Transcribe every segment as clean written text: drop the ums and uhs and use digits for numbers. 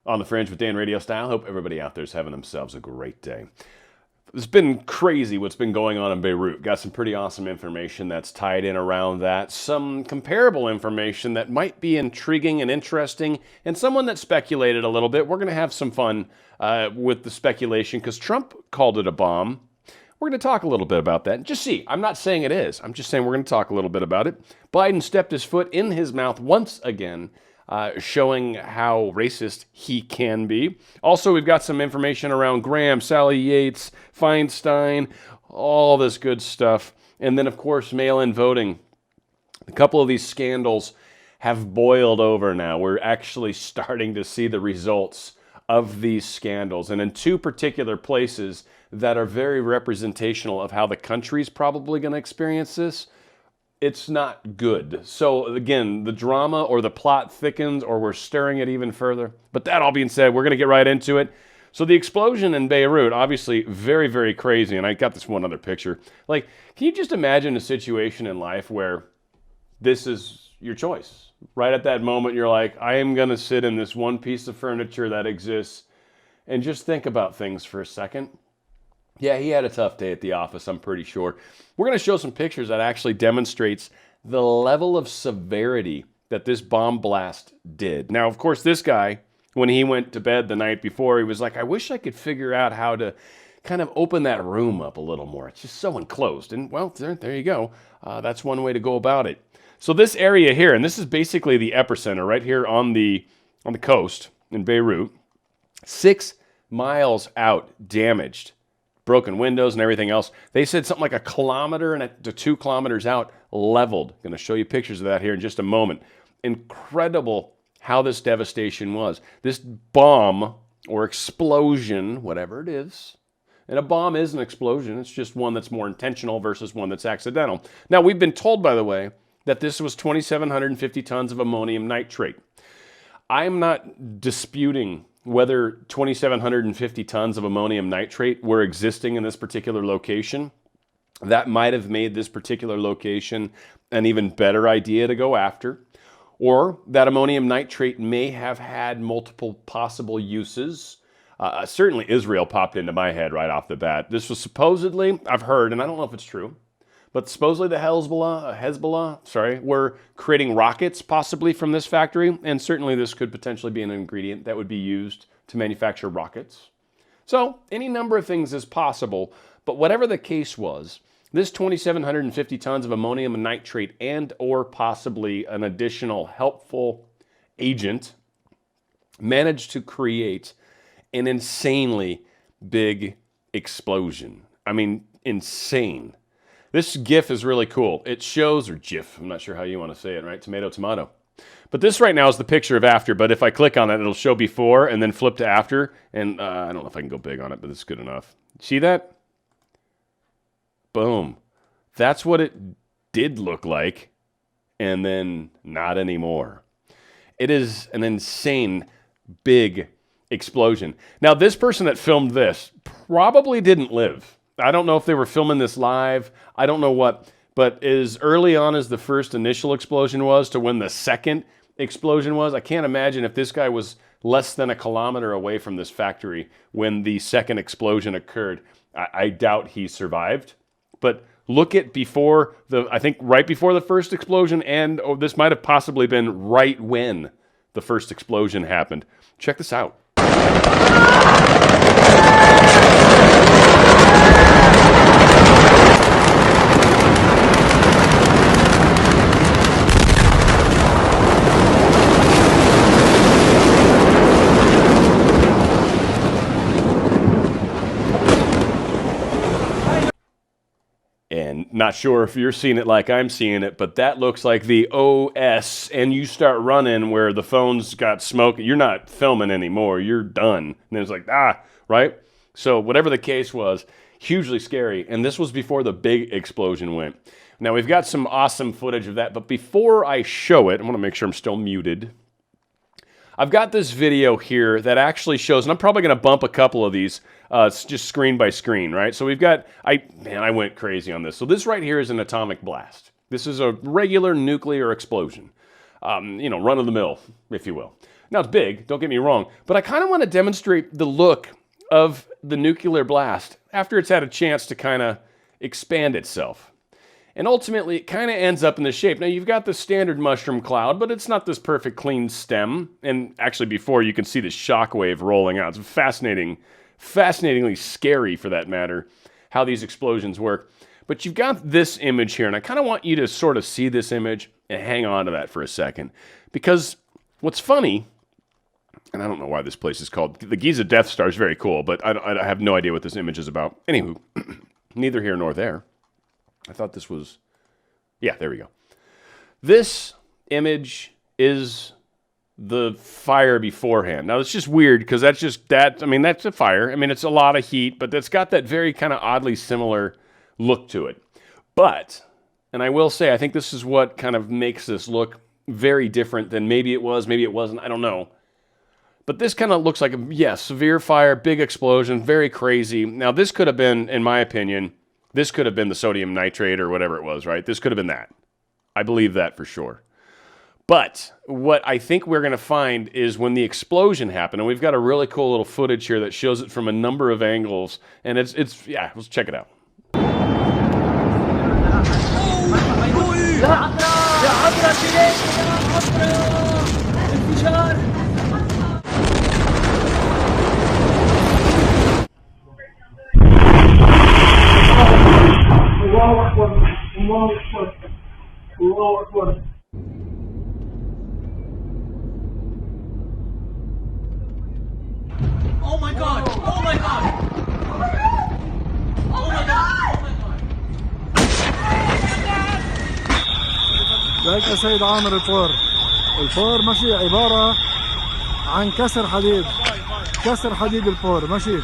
on the Fringe with Dan RadioStyle. Hope everybody out there is having themselves a great day. It's been crazy what's been going on in Beirut. Got some pretty awesome information that's tied in around that. Some comparable information that might be intriguing and interesting, and someone that speculated a little bit. We're going to have some fun with the speculation because Trump called it a bomb. We're going to talk a little bit about that. Just see, I'm not saying it is. I'm just saying we're going to talk a little bit about it. Biden stepped his foot in his mouth once again, showing how racist he can be. Also, we've got some information around Graham, Sally Yates, Feinstein, all this good stuff. And then, of course, mail-in voting. A couple of these scandals have boiled over now. We're actually starting to see the results of these scandals. And in two particular places that are very representational of how the country's probably going to experience this, it's not good. So again, the drama or the plot thickens or we're stirring it even further. But that all being said, we're going to get right into it. So the explosion in Beirut, obviously very, very crazy. And I got this one other picture. Like, can you just imagine a situation in life where this is your choice? Right at that moment, you're like, I am going to sit in this one piece of furniture that exists and just think about things for a second. Yeah, he had a tough day at the office, I'm pretty sure. We're going to show some pictures that actually demonstrates the level of severity that this bomb blast did. Now, of course, this guy, when he went to bed the night before, he was like, I wish I could figure out how to kind of open that room up a little more. It's just so enclosed. And, well, there you go. That's one way to go about it. So this area here, and this is basically the epicenter right here on the coast in Beirut, 6 miles out, damaged. Broken windows and everything else. They said something like 1 kilometer to 2 kilometers out, leveled. Going to show you pictures of that here in just a moment. Incredible how this devastation was. This bomb or explosion, whatever it is, and a bomb is an explosion. It's just one that's more intentional versus one that's accidental. Now, we've been told, by the way, that this was 2,750 tons of ammonium nitrate. I'm not disputing whether 2,750 tons of ammonium nitrate were existing in this particular location. That might have made this particular location an even better idea to go after. Or that ammonium nitrate may have had multiple possible uses. Certainly Israel popped into my head right off the bat. This was supposedly, I've heard, and I don't know if it's true, but supposedly the Hezbollah, were creating rockets possibly from this factory, and certainly this could potentially be an ingredient that would be used to manufacture rockets. So any number of things is possible, but whatever the case was, this 2,750 tons of ammonium nitrate and or possibly an additional helpful agent managed to create an insanely big explosion. I mean, insane. This GIF is really cool. It shows, or GIF, I'm not sure how you want to say it, right? Tomato, tomato. But this right now is the picture of after, but if I click on it, it'll show before and then flip to after. And I don't know if I can go big on it, but it's good enough. See that? Boom. That's what it did look like, and then not anymore. It is an insane, big explosion. Now, this person that filmed this probably didn't live. I don't know if they were filming this live. I don't know what. But as early on as the first initial explosion was to when the second explosion was, I can't imagine if this guy was less than 1 kilometer away from this factory when the second explosion occurred. I doubt he survived. But look at before I think right before the first explosion, and this might have possibly been right when the first explosion happened. Check this out. And not sure if you're seeing it like I'm seeing it, but that looks like the OS, and you start running where the phone's got smoke. You're not filming anymore. You're done. And it's like, right? So whatever the case was, hugely scary. And this was before the big explosion went. Now, we've got some awesome footage of that, but before I show it, I want to make sure I'm still muted. I've got this video here that actually shows, and I'm probably going to bump a couple of these. It's just screen by screen, right? So we've got, I went crazy on this. So this right here is an atomic blast. This is a regular nuclear explosion. Run of the mill, if you will. Now, it's big, don't get me wrong, but I kind of want to demonstrate the look of the nuclear blast after it's had a chance to kind of expand itself. And ultimately, it kind of ends up in this shape. Now, you've got the standard mushroom cloud, but it's not this perfect clean stem. And actually, before, you can see the shock wave rolling out. It's fascinatingly scary, for that matter, how these explosions work. But you've got this image here, and I kind of want you to sort of see this image and hang on to that for a second. Because what's funny, and I don't know why this place is called, the Giza Death Star is very cool, but I have no idea what this image is about. Anywho, neither here nor there. I thought this was, yeah, there we go. This image is the fire beforehand. Now, it's just weird because that's a fire. I mean, it's a lot of heat, but it's got that very kind of oddly similar look to it. But, and I will say, I think this is what kind of makes this look very different than maybe it was, maybe it wasn't, I don't know. But this kind of looks like severe fire, big explosion, very crazy. Now, this could have been, in my opinion, this could have been the sodium nitrate or whatever it was, right? This could have been that. I believe that for sure. But what I think we're going to find is when the explosion happened, and we've got a really cool little footage here that shows it from a number of angles, and it's let's check it out. Oh my God! Oh my God! Oh my God! Oh my God! ازيك يا سيد عامر الفور. الفور ماشي عبارة عن كسر حديد. كسر حديد الفور ماشي.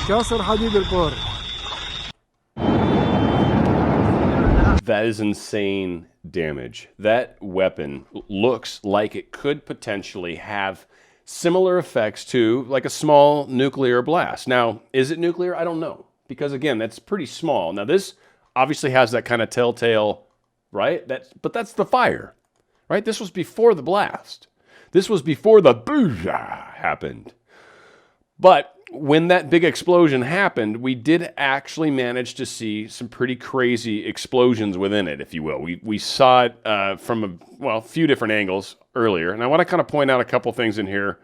كسر حديد الفور. That is insane damage. That weapon looks like it could potentially have similar effects to like a small nuclear blast. Now, is it nuclear? I don't know. Because again, that's pretty small. Now this obviously has that kind of telltale, right? But that's the fire, right? This was before the blast. This was before the booyah happened. But when that big explosion happened, we did actually manage to see some pretty crazy explosions within it, if you will. We saw it from a few different angles earlier. And I want to kind of point out a couple things in here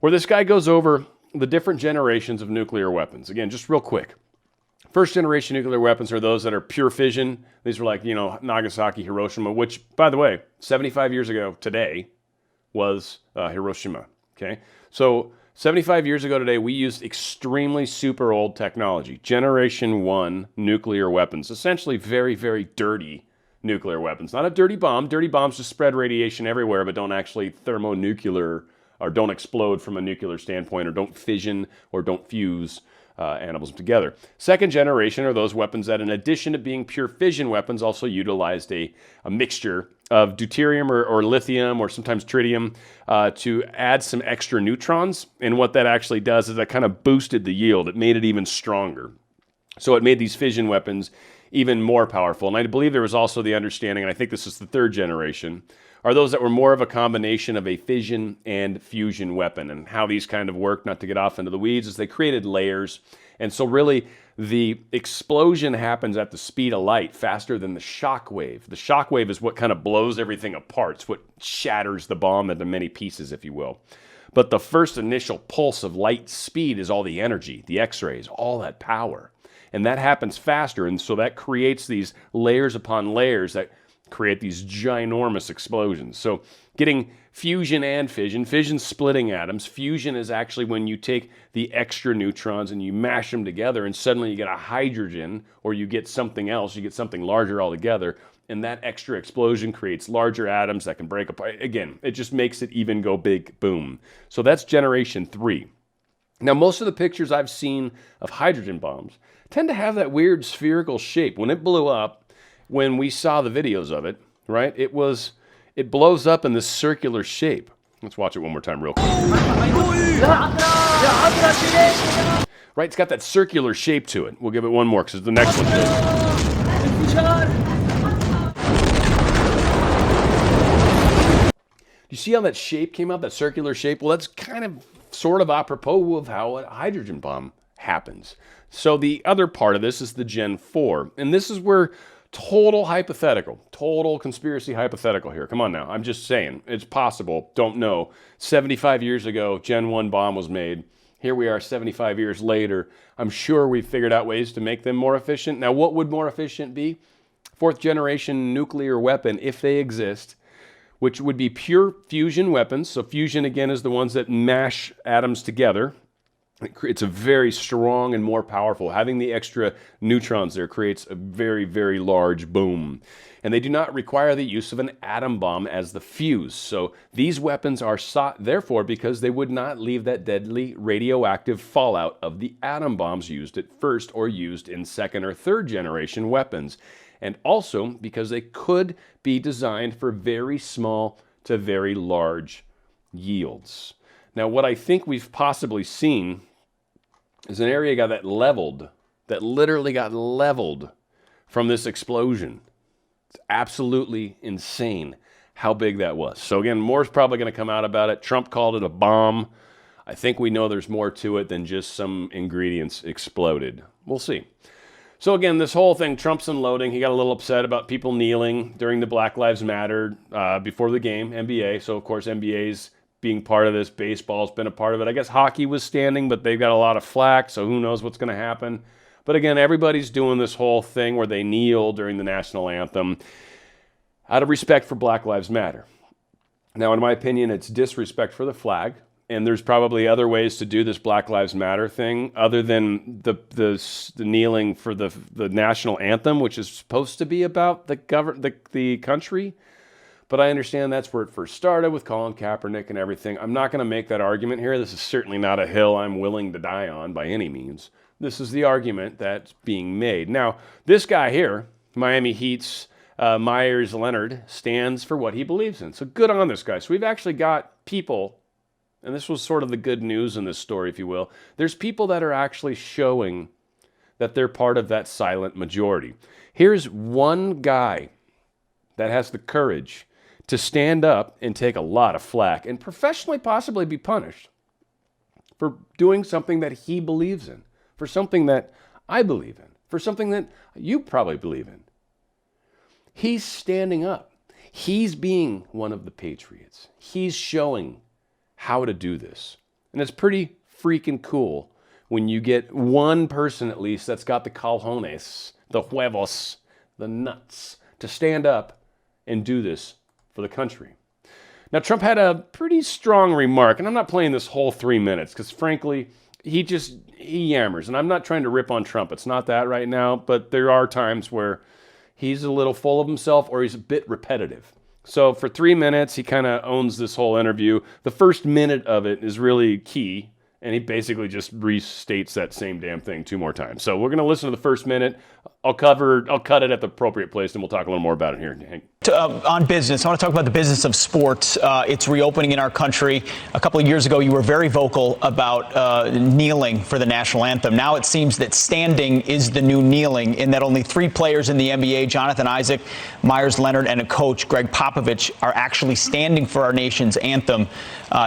where this guy goes over the different generations of nuclear weapons. Again, just real quick. First generation nuclear weapons are those that are pure fission. These were like, Nagasaki, Hiroshima, which, by the way, 75 years ago today was Hiroshima. Okay? So 75 years ago today, we used extremely super old technology. Generation 1 nuclear weapons. Essentially very, very dirty nuclear weapons. Not a dirty bomb. Dirty bombs just spread radiation everywhere, but don't actually thermonuclear or don't explode from a nuclear standpoint or don't fission or don't fuse animals together. Second generation are those weapons that, in addition to being pure fission weapons, also utilized a mixture of deuterium or lithium or sometimes tritium to add some extra neutrons. And what that actually does is that kind of boosted the yield. It made it even stronger. So it made these fission weapons even more powerful. And I believe there was also the understanding, and I think this is the third generation, are those that were more of a combination of a fission and fusion weapon. And how these kind of work, not to get off into the weeds, is they created layers. And so really the explosion happens at the speed of light faster than the shock wave. The shock wave is what kind of blows everything apart. It's what shatters the bomb into many pieces, if you will. But the first initial pulse of light speed is all the energy, the X-rays, all that power. And that happens faster, and so that creates these layers upon layers that create these ginormous explosions. So getting fusion and fission, fission splitting atoms. Fusion is actually when you take the extra neutrons and you mash them together, and suddenly you get a hydrogen, or you get something else, you get something larger altogether, and that extra explosion creates larger atoms that can break apart. Again, it just makes it even go big, boom. So that's generation 3. Now, most of the pictures I've seen of hydrogen bombs tend to have that weird spherical shape. When it blew up, when we saw the videos of it, right, it blows up in this circular shape. Let's watch it one more time real quick. Right, it's got that circular shape to it. We'll give it one more because the next one does. You see how that shape came out, that circular shape? Well, that's kind of sort of apropos of how a hydrogen bomb happens. So the other part of this is the Gen 4. And this is where total hypothetical, total conspiracy hypothetical here. Come on now. I'm just saying. It's possible. Don't know. 75 years ago, Gen 1 bomb was made. Here we are 75 years later. I'm sure we've figured out ways to make them more efficient. Now, what would more efficient be? Fourth generation nuclear weapon, if they exist, which would be pure fusion weapons. So fusion, again, is the ones that mash atoms together. It's a very strong and more powerful. Having the extra neutrons there creates a very, very large boom. And they do not require the use of an atom bomb as the fuse. So these weapons are sought, therefore, because they would not leave that deadly radioactive fallout of the atom bombs used at first or used in second or third generation weapons. And also because they could be designed for very small to very large yields. Now, what I think we've possibly seen is an area that literally got leveled from this explosion. It's absolutely insane how big that was. So again, more's probably going to come out about it. Trump called it a bomb. I think we know there's more to it than just some ingredients exploded. We'll see. So again, this whole thing, Trump's unloading. He got a little upset about people kneeling during the Black Lives Matter before the game, NBA. So of course, NBA's being part of this. Baseball's been a part of it. I guess hockey was standing, but they've got a lot of flack, so who knows what's going to happen. But again, everybody's doing this whole thing where they kneel during the national anthem out of respect for Black Lives Matter. Now, in my opinion, it's disrespect for the flag, and there's probably other ways to do this Black Lives Matter thing other than the kneeling for the national anthem, which is supposed to be about the country. But I understand that's where it first started with Colin Kaepernick and everything. I'm not going to make that argument here. This is certainly not a hill I'm willing to die on by any means. This is the argument that's being made. Now, this guy here, Miami Heat's Myers Leonard, stands for what he believes in. So good on this guy. So we've actually got people, and this was sort of the good news in this story, if you will. There's people that are actually showing that they're part of that silent majority. Here's one guy that has the courage to stand up and take a lot of flack and professionally possibly be punished for doing something that he believes in, for something that I believe in, for something that you probably believe in. He's standing up. He's being one of the patriots. He's showing how to do this. And it's pretty freaking cool when you get one person at least that's got the cojones, the huevos, the nuts to stand up and do this for the country. Now, Trump had a pretty strong remark, and I'm not playing this whole 3 minutes because, frankly, he yammers. And I'm not trying to rip on Trump. It's not that right now, but there are times where he's a little full of himself or he's a bit repetitive. So for 3 minutes, he kind of owns this whole interview. The first minute of it is really key, and he basically just restates that same damn thing 2 more times. So we're going to listen to the first minute. I'll cut it at the appropriate place, and we'll talk a little more about it here. Hank. On business, I want to talk about the business of sports. It's reopening in our country. A couple of years ago, you were very vocal about kneeling for the national anthem. Now it seems that standing is the new kneeling, in that only 3 players in the NBA, Jonathan Isaac, Myers Leonard, and a coach, Greg Popovich, are actually standing for our nation's anthem.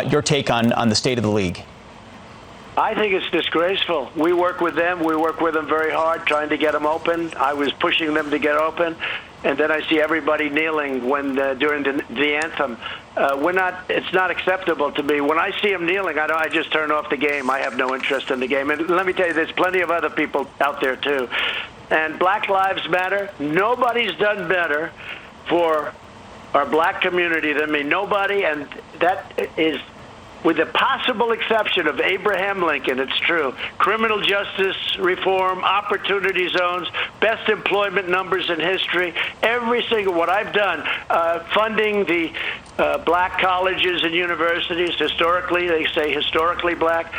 Your take on the state of the league? I think it's disgraceful. We work with them. We work with them very hard, trying to get them open. I was pushing them to get open, and then I see everybody kneeling during the anthem. It's not acceptable to me. When I see them kneeling, I just turn off the game. I have no interest in the game. And let me tell you, there's plenty of other people out there too. And Black Lives Matter. Nobody's done better for our black community than me. Nobody, and that is, with the possible exception of Abraham Lincoln, it's true. Criminal justice reform, opportunity zones, best employment numbers in history. Every single, what I've done, funding the black colleges and universities, historically, they say historically black,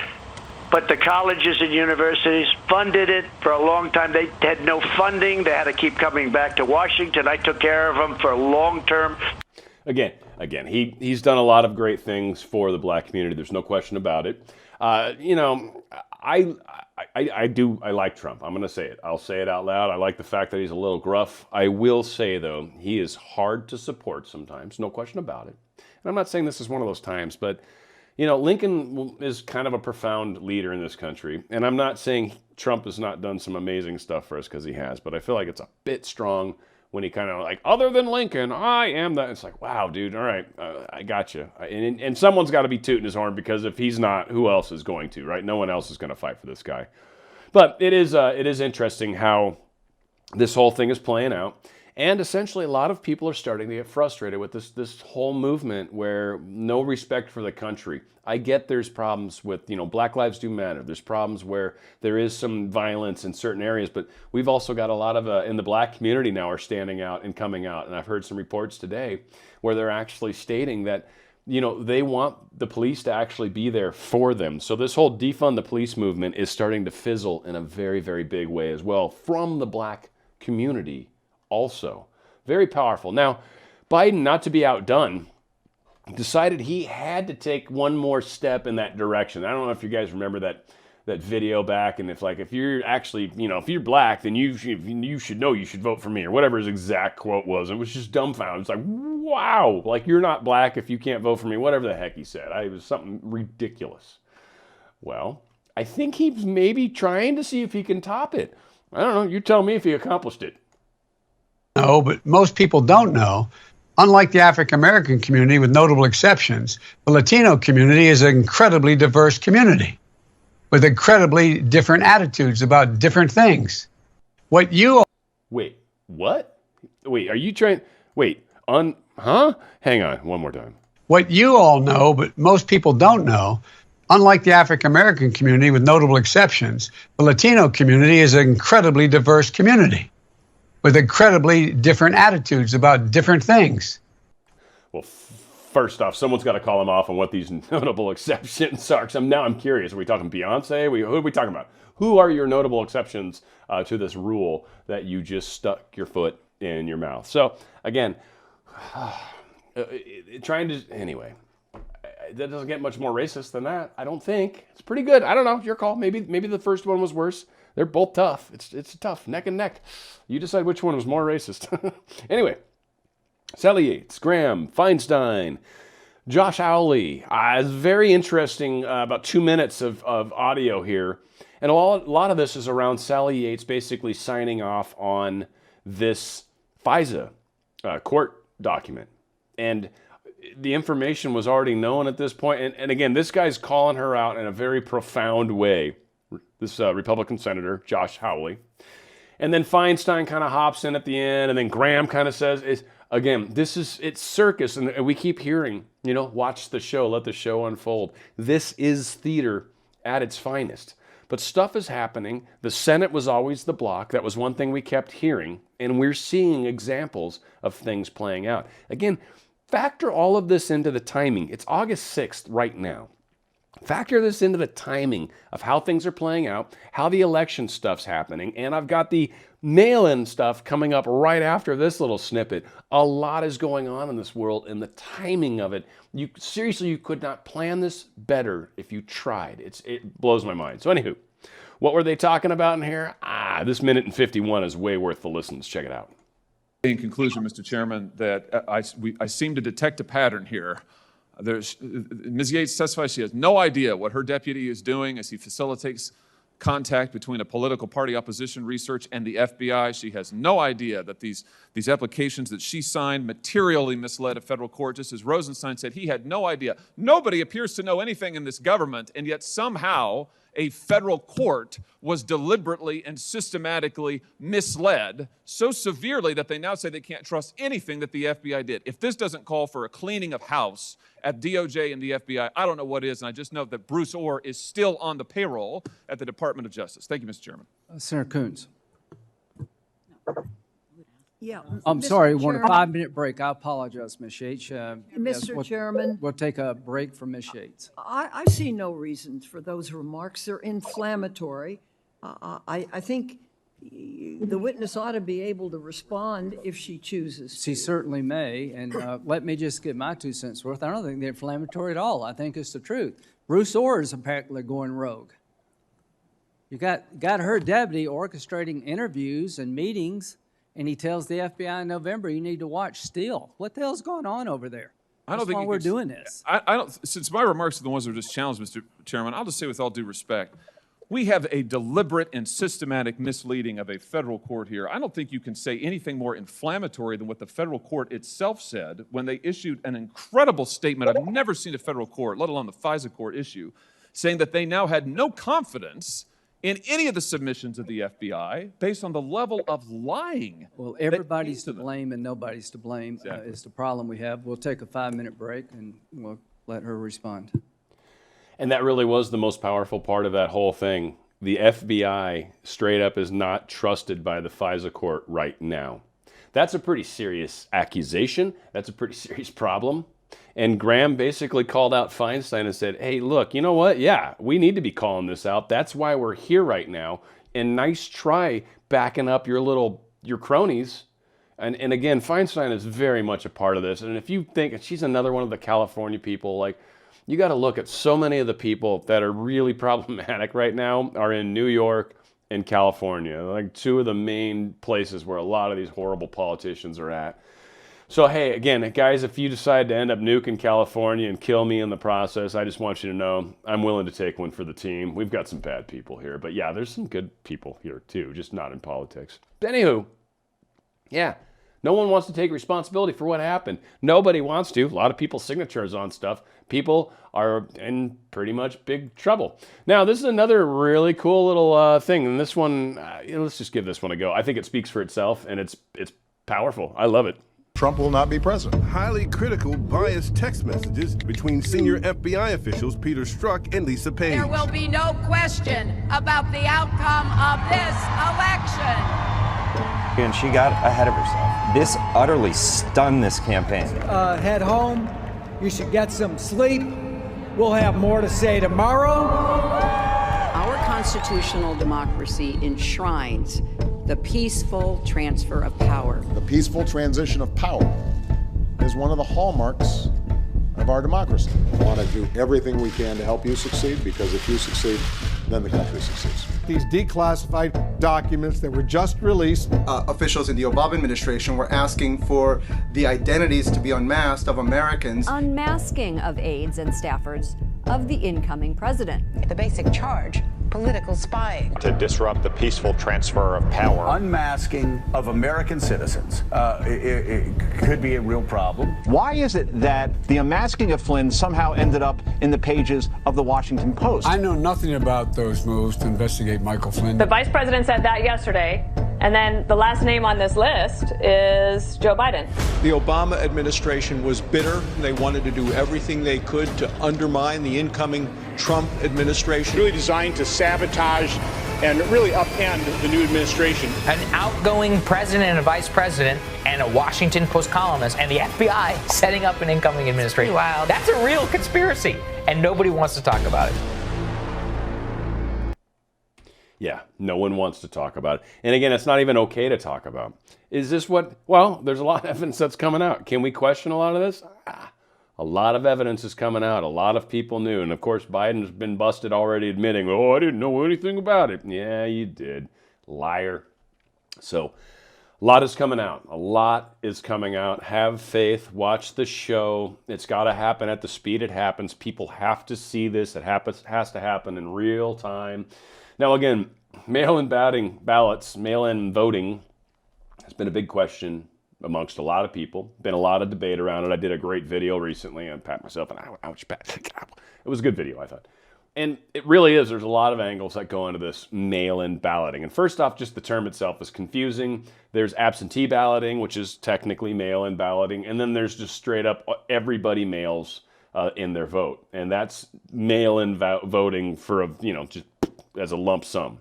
but the colleges and universities funded it for a long time. They had no funding. They had to keep coming back to Washington. I took care of them for long term. Again, he's done a lot of great things for the black community. There's no question about it. I like Trump. I'm going to say it. I'll say it out loud. I like the fact that he's a little gruff. I will say, though, he is hard to support sometimes. No question about it. And I'm not saying this is one of those times, but you know, Lincoln is kind of a profound leader in this country. And I'm not saying Trump has not done some amazing stuff for us, because he has, but I feel like it's a bit strong when he kind of like, other than Lincoln, I am that. It's like, wow, dude, all right, I got you. And someone's got to be tooting his horn, because if he's not, who else is going to, right? No one else is going to fight for this guy. But it is interesting how this whole thing is playing out. And essentially, a lot of people are starting to get frustrated with this whole movement where no respect for the country. I get there's problems with, you know, Black Lives Do Matter. There's problems where there is some violence in certain areas, but we've also got a lot of, in the black community now, are standing out and coming out. And I've heard some reports today where they're actually stating that, you know, they want the police to actually be there for them. So this whole defund the police movement is starting to fizzle in a very, very big way as well from the black community also. Very powerful. Now, Biden, not to be outdone, decided he had to take one more step in that direction. I don't know if you guys remember that video back, and if you're actually, you know, if you're black, then you should know you should vote for me, or whatever his exact quote was. It was just dumbfounded. It's like, wow, like, you're not black if you can't vote for me, whatever the heck he said. It was something ridiculous. Well, I think he's maybe trying to see if he can top it. I don't know. You tell me if he accomplished it. No, but most people don't know. Unlike the African American community, with notable exceptions, the Latino community is an incredibly diverse community with incredibly different attitudes about different things. What you... Wait, what? Wait, are you trying... Wait, hang on, one more time. What you all know, but most people don't know, unlike the African American community, with notable exceptions, the Latino community is an incredibly diverse community with incredibly different attitudes about different things. Well, first off, someone's got to call him off on what these notable exceptions are. Now I'm curious. Are we talking Beyonce? Who are we talking about? Who are your notable exceptions to this rule that you just stuck your foot in your mouth? So, again, anyway, that doesn't get much more racist than that, I don't think. It's pretty good. I don't know. Your call. Maybe the first one was worse. They're both tough. It's tough, neck and neck. You decide which one was more racist. Anyway, Sally Yates, Graham, Feinstein, Josh Hawley. It's very interesting, about 2 minutes of audio here. And a lot of this is around Sally Yates basically signing off on this FISA court document. And the information was already known at this point. And again, this guy's calling her out in a very profound way. This Republican Senator, Josh Hawley. And then Feinstein kind of hops in at the end, and then Graham kind of says, it's circus, and we keep hearing, you know, watch the show, let the show unfold. This is theater at its finest. But stuff is happening. The Senate was always the block. That was one thing we kept hearing, and we're seeing examples of things playing out. Again, factor all of this into the timing. It's August 6th right now. Factor this into the timing of how things are playing out, how the election stuff's happening, and I've got the mail-in stuff coming up right after this little snippet. A lot is going on in this world, and the timing of it, you could not plan this better if you tried. It blows my mind. So anywho, what were they talking about in here? This minute and 51 is way worth the listens. Check it out. In conclusion, Mr. Chairman, that I seem to detect a pattern here. Ms. Yates testifies she has no idea what her deputy is doing as he facilitates contact between a political party opposition research and the FBI. She has no idea that these applications that she signed materially misled a federal court. Just as Rosenstein said, he had no idea. Nobody appears to know anything in this government, and yet somehow a federal court was deliberately and systematically misled so severely that they now say they can't trust anything that the FBI did. If this doesn't call for a cleaning of house at DOJ and the FBI, I don't know what is, and I just know that Bruce Orr is still on the payroll at the Department of Justice. Thank you, Mr. Chairman. Senator Coons. Yeah. I'm sorry, we want a 5-minute break. I apologize, Ms. Yates. Mr. Chairman. We'll take a break from Ms. Yates. I see no reasons for those remarks. They're inflammatory. I think the witness ought to be able to respond if she chooses to. She certainly may, and let me just get my 2 cents worth. I don't think they're inflammatory at all. I think it's the truth. Bruce Orr is apparently going rogue. You got her deputy orchestrating interviews and meetings, and he tells the FBI in November, you need to watch Steele. What the hell's going on over there? I don't That's think why you we're can- doing this. I don't. Since my remarks are the ones that are just challenged, Mr. Chairman, I'll just say with all due respect, we have a deliberate and systematic misleading of a federal court here. I don't think you can say anything more inflammatory than what the federal court itself said when they issued an incredible statement. I've never seen a federal court, let alone the FISA court, issue, saying that they now had no confidence in any of the submissions of the FBI based on the level of lying. Well, that everybody's came to them. blame and nobody's to blame Exactly. is the problem we have. We'll take a 5-minute break and we'll let her respond. And that really was the most powerful part of that whole thing. The FBI straight up is not trusted by the FISA court right now. That's a pretty serious accusation. That's a pretty serious problem. And Graham basically called out Feinstein and said, hey, look, you know what? Yeah, we need to be calling this out. That's why we're here right now. And nice try backing up your cronies. And again, Feinstein is very much a part of this. And if you think, and she's another one of the California people, like, you got to look at so many of the people that are really problematic right now are in New York and California, like two of the main places where a lot of these horrible politicians are at. So, hey, again, guys, if you decide to end up nuking California and kill me in the process, I just want you to know I'm willing to take one for the team. We've got some bad people here. But yeah, there's some good people here too, just not in politics. Anywho, yeah, no one wants to take responsibility for what happened. Nobody wants to. A lot of people's signatures on stuff. People are in pretty much big trouble. Now, this is another really cool little thing. And this one, let's just give this one a go. I think it speaks for itself, and it's powerful. I love it. Trump will not be president. Highly critical, biased text messages between senior FBI officials Peter Strzok and Lisa Page. There will be no question about the outcome of this election. And she got ahead of herself. This utterly stunned this campaign. Head home. You should get some sleep. We'll have more to say tomorrow. Our constitutional democracy enshrines the peaceful transfer of power. The peaceful transition of power is one of the hallmarks of our democracy. We want to do everything we can to help you succeed, because if you succeed, then the country succeeds. These declassified documents that were just released. Officials in the Obama administration were asking for the identities to be unmasked of Americans. Unmasking of aides and staffers of the incoming president. The basic charge, political spying. To disrupt the peaceful transfer of power. Unmasking of American citizens. It could be a real problem. Why is it that the unmasking of Flynn somehow ended up in the pages of the Washington Post? I know nothing about those moves to investigate Michael Flynn. The vice president said that yesterday, and then the last name on this list is Joe Biden. The Obama administration was bitter. They wanted to do everything they could to undermine the incoming Trump administration. Really designed to sabotage and really upend the new administration. An outgoing president and a vice president and a Washington Post columnist and the FBI setting up an incoming administration. Wow. That's a real conspiracy, and nobody wants to talk about it. Yeah, no one wants to talk about it. And again, it's not even okay to talk about. Is this what, well, there's a lot of evidence that's coming out. Can we question a lot of this? A lot of evidence is coming out. A lot of people knew. And of course, Biden's been busted already admitting, oh, I didn't know anything about it. Yeah, you did. Liar. So a lot is coming out. A lot is coming out. Have faith. Watch the show. It's got to happen at the speed it happens. People have to see this. It has to happen in real time. Now, again, mail-in ballots, mail-in voting has been a big question amongst a lot of people. Been a lot of debate around it. I did a great video recently and pat myself and ouch, pat. It was a good video, I thought. And it really is. There's a lot of angles that go into this mail-in balloting. And first off, just the term itself is confusing. There's absentee balloting, which is technically mail-in balloting. And then there's just straight up everybody mails in their vote. And that's mail-in voting for, just as a lump sum.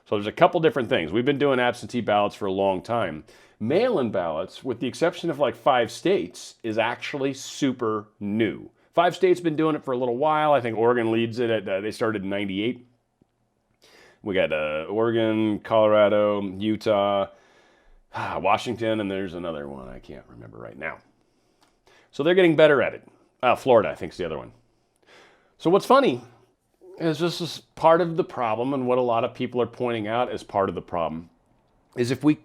So there's a couple different things. We've been doing absentee ballots for a long time. Mail-in ballots, with the exception of like 5 states, is actually super new. 5 states been doing it for a little while. I think Oregon leads it. They started in 98. We got Oregon, Colorado, Utah, Washington, and there's another one I can't remember right now. So they're getting better at it. Florida, I think, is the other one. So what's funny is this is part of the problem, and what a lot of people are pointing out as part of the problem is if we,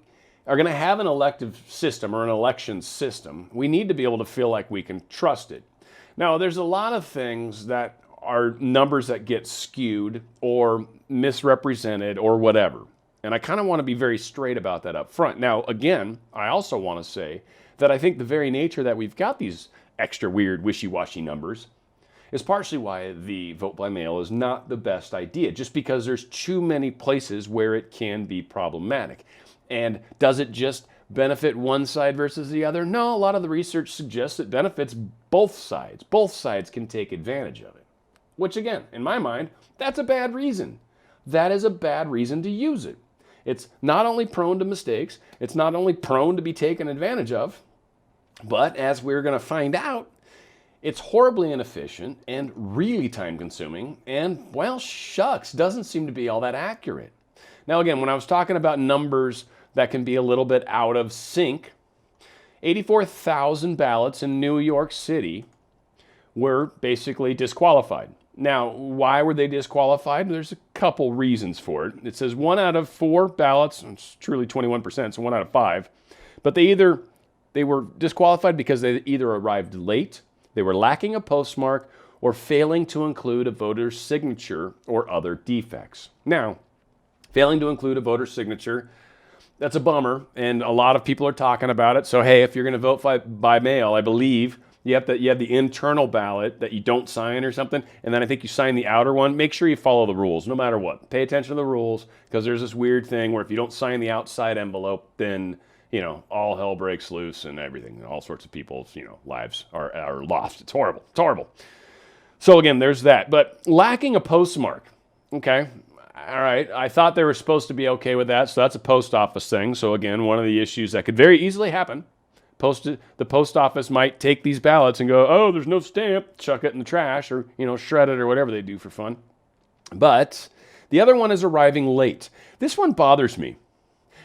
are going to have an elective system or an election system, we need to be able to feel like we can trust it. Now, there's a lot of things that are numbers that get skewed or misrepresented or whatever. And I kind of want to be very straight about that up front. Now, again, I also want to say that I think the very nature that we've got these extra weird, wishy-washy numbers is partially why the vote by mail is not the best idea, just because there's too many places where it can be problematic. And does it just benefit one side versus the other? No, a lot of the research suggests it benefits both sides. Both sides can take advantage of it. Which again, in my mind, that's a bad reason. That is a bad reason to use it. It's not only prone to mistakes, it's not only prone to be taken advantage of, but as we're going to find out, it's horribly inefficient and really time-consuming and, well, shucks, doesn't seem to be all that accurate. Now again, when I was talking about numbers that can be a little bit out of sync, 84,000 ballots in New York City were basically disqualified. Now, why were they disqualified? There's a couple reasons for it. It says 1 out of 4 ballots, it's truly 21%, so 1 out of 5, but they were disqualified because they either arrived late, they were lacking a postmark, or failing to include a voter's signature or other defects. Now, failing to include a voter's signature, that's a bummer, and a lot of people are talking about it. So hey, if you're going to vote by mail, I believe you have the internal ballot that you don't sign or something, and then I think you sign the outer one. Make sure you follow the rules, no matter what. Pay attention to the rules, because there's this weird thing where if you don't sign the outside envelope, then, you know, all hell breaks loose and everything. All sorts of people's, you know, lives are lost. It's horrible. It's horrible. So again, there's that. But lacking a postmark, okay? All right, I thought they were supposed to be okay with that, so that's a post office thing. So again, one of the issues that could very easily happen. The post office might take these ballots and go, oh, there's no stamp, chuck it in the trash, or, you know, shred it or whatever they do for fun. But the other one is arriving late. This one bothers me.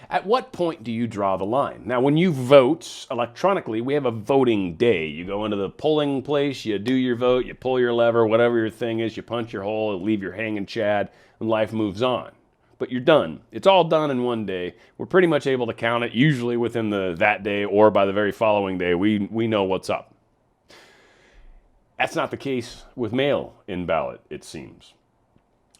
At what point do you draw the line? Now, when you vote electronically, we have a voting day. You go into the polling place, you do your vote, you pull your lever, whatever your thing is, you punch your hole, leave your hanging chad, and life moves on. But you're done. It's all done in one day. We're pretty much able to count it, usually within that day or by the very following day. We know what's up. That's not the case with mail-in ballot, it seems.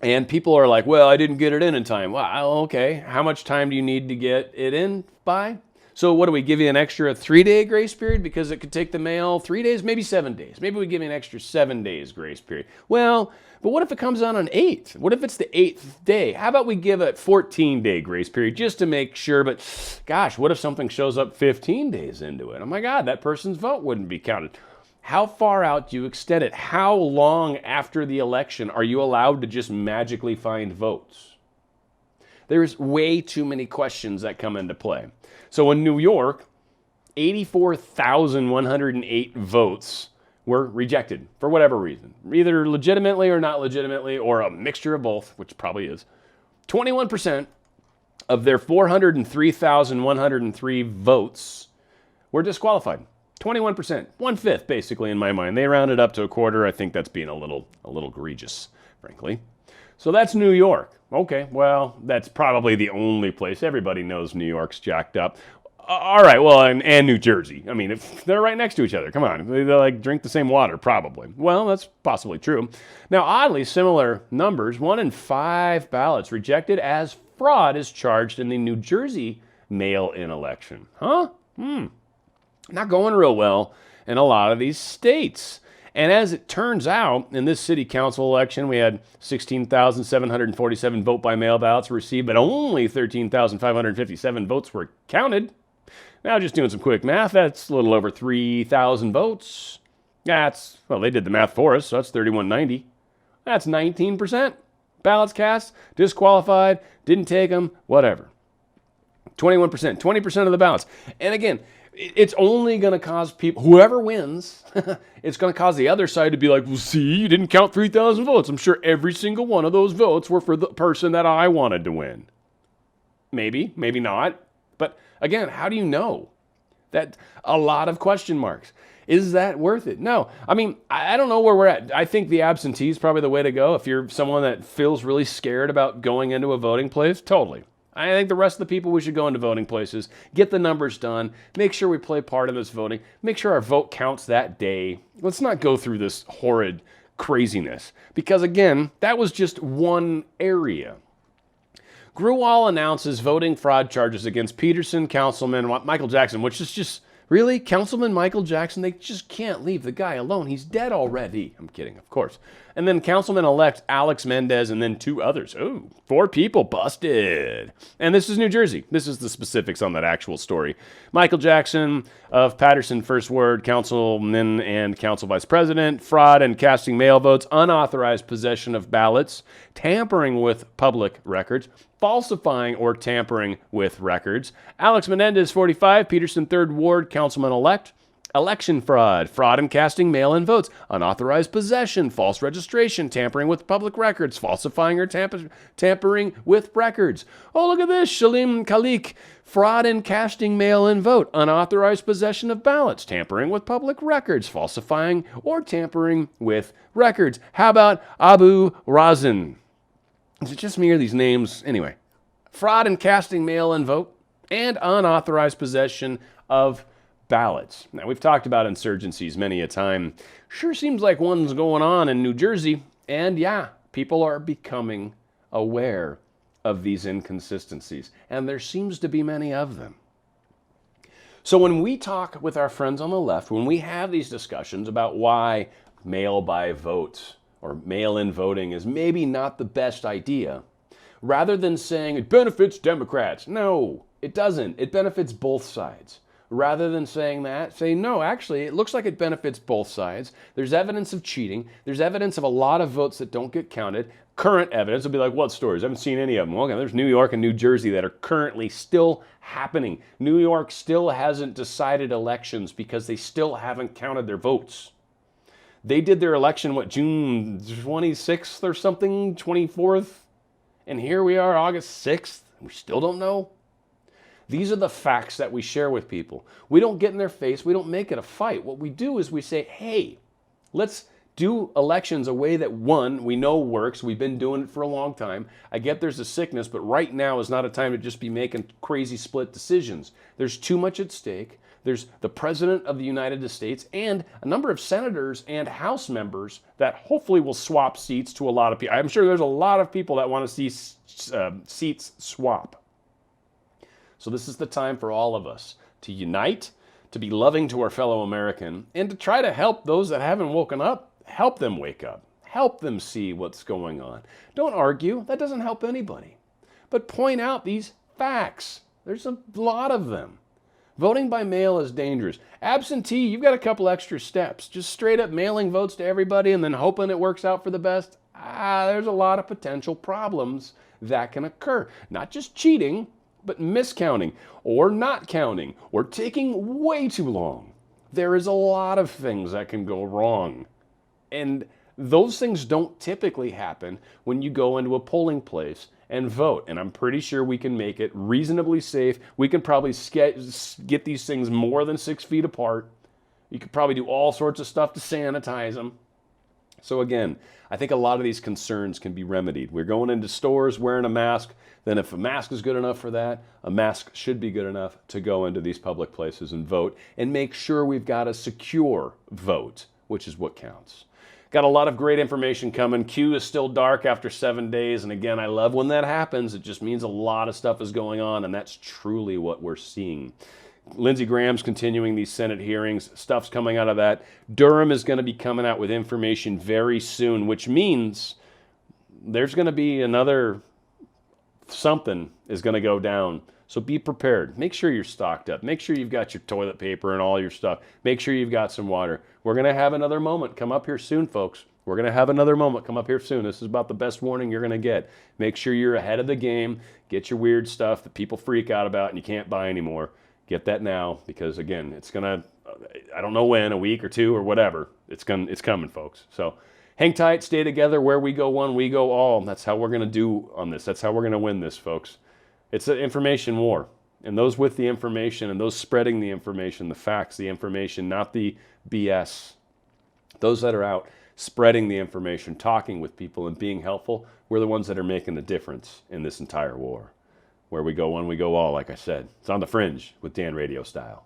And people are like, well, I didn't get it in time. Well, okay. How much time do you need to get it in by? So what do we give you an extra 3-day grace period because it could take the mail 3 days, maybe 7 days. Maybe we give you an extra 7 days grace period. Well, but what if it comes out on 8th? What if it's the 8th day? How about we give a 14-day grace period just to make sure? But gosh, what if something shows up 15 days into it? Oh my God, that person's vote wouldn't be counted. How far out do you extend it? How long after the election are you allowed to just magically find votes? There's way too many questions that come into play. So in New York, 84,108 votes were rejected for whatever reason, either legitimately or not legitimately, or a mixture of both, which probably is. 21% of their 403,103 votes were disqualified. 21%, 1/5 basically in my mind. They rounded up to a quarter. I think that's being a little egregious, frankly. So that's New York. Okay, well, that's probably the only place. Everybody knows New York's jacked up. All right, well, and New Jersey. I mean, if they're right next to each other. Come on, they like drink the same water, probably. Well, that's possibly true. Now, oddly, similar numbers. 1 in 5 ballots rejected as fraud is charged in the New Jersey mail-in election. Huh? Not going real well in a lot of these states. And as it turns out, in this city council election, we had 16,747 vote-by-mail ballots received, but only 13,557 votes were counted. Now, just doing some quick math, that's a little over 3,000 votes. Well, they did the math for us, so that's 3,190. That's 19%. Ballots cast, disqualified, didn't take them, whatever. 21%, 20% of the ballots. And again, it's only going to cause people, whoever wins, it's going to cause the other side to be like, well, see, you didn't count 3,000 votes. I'm sure every single one of those votes were for the person that I wanted to win. Maybe, maybe not. But again, how do you know? That a lot of question marks. Is that worth it? No. I mean, I don't know where we're at. I think the absentee is probably the way to go. If you're someone that feels really scared about going into a voting place, totally. I think the rest of the people, we should go into voting places, get the numbers done, make sure we play part in this voting, make sure our vote counts that day. Let's not go through this horrid craziness, because again, that was just one area. Grewal announces voting fraud charges against Peterson Councilman Michael Jackson, which is just, really? Councilman Michael Jackson? They just can't leave the guy alone. He's dead already. I'm kidding, of course. And then Councilman-elect Alex Mendez, and then 2 others. Oh, 4 people busted. And this is New Jersey. This is the specifics on that actual story. Michael Jackson of Patterson First Ward, Councilman and Council Vice President, fraud and casting mail votes, unauthorized possession of ballots, tampering with public records, falsifying or tampering with records. Alex Menendez, 45, Peterson Third Ward, Councilman-elect. Election fraud, fraud in casting mail-in votes, unauthorized possession, false registration, tampering with public records, falsifying or tampering with records. Oh, look at this, Shalim Khalik, fraud in casting mail-in vote, unauthorized possession of ballots, tampering with public records, falsifying or tampering with records. How about Abu Razin? Is it just me or these names? Anyway, fraud in casting mail-in vote and unauthorized possession of ballots. Now, we've talked about insurgencies many a time. Sure seems like one's going on in New Jersey. And yeah, people are becoming aware of these inconsistencies. And there seems to be many of them. So when we talk with our friends on the left, when we have these discussions about why mail-by vote or mail-in voting is maybe not the best idea, rather than saying it benefits Democrats, no, it doesn't. It benefits both sides. Rather than saying that, say, no, actually, it looks like it benefits both sides. There's evidence of cheating. There's evidence of a lot of votes that don't get counted. Current evidence will be like, what stories? I haven't seen any of them. Okay, there's New York and New Jersey that are currently still happening. New York still hasn't decided elections because they still haven't counted their votes. They did their election, June 26th or something, 24th? And here we are, August 6th. We still don't know. These are the facts that we share with people. We don't get in their face. We don't make it a fight. What we do is we say, hey, let's do elections a way that, one, we know works. We've been doing it for a long time. I get there's a sickness, but right now is not a time to just be making crazy split decisions. There's too much at stake. There's the President of the United States and a number of senators and House members that hopefully will swap seats to a lot of people. I'm sure there's a lot of people that want to see seats swap. So this is the time for all of us to unite, to be loving to our fellow American, and to try to help those that haven't woken up, help them wake up, help them see what's going on. Don't argue, that doesn't help anybody. But point out these facts. There's a lot of them. Voting by mail is dangerous. Absentee, you've got a couple extra steps. Just straight up mailing votes to everybody and then hoping it works out for the best. There's a lot of potential problems that can occur. Not just cheating, but miscounting or not counting or taking way too long. There is a lot of things that can go wrong. And those things don't typically happen when you go into a polling place and vote. And I'm pretty sure we can make it reasonably safe. We can probably get these things more than 6 feet apart. You could probably do all sorts of stuff to sanitize them. So again, I think a lot of these concerns can be remedied. We're going into stores wearing a mask. Then if a mask is good enough for that, a mask should be good enough to go into these public places and vote and make sure we've got a secure vote, which is what counts. Got a lot of great information coming. Q is still dark after 7 days. And again, I love when that happens. It just means a lot of stuff is going on, and that's truly what we're seeing. Lindsey Graham's continuing these Senate hearings. Stuff's coming out of that. Durham is going to be coming out with information very soon, which means there's going to be another something is going to go down. So be prepared. Make sure you're stocked up. Make sure you've got your toilet paper and all your stuff. Make sure you've got some water. We're going to have another moment come up here soon, folks. We're going to have another moment come up here soon. This is about the best warning you're going to get. Make sure you're ahead of the game. Get your weird stuff that people freak out about and you can't buy anymore. Get that now, because again, it's going to, I don't know when, a week or two or whatever. It's coming, folks. So hang tight, stay together. Where we go one, we go all. That's how we're going to do on this. That's how we're going to win this, folks. It's an information war. And those with the information and those spreading the information, the facts, the information, not the BS. Those that are out spreading the information, talking with people and being helpful, we're the ones that are making the difference in this entire war. Where we go one, we go all, like I said. It's on the Fringe with Dan RadioStyle.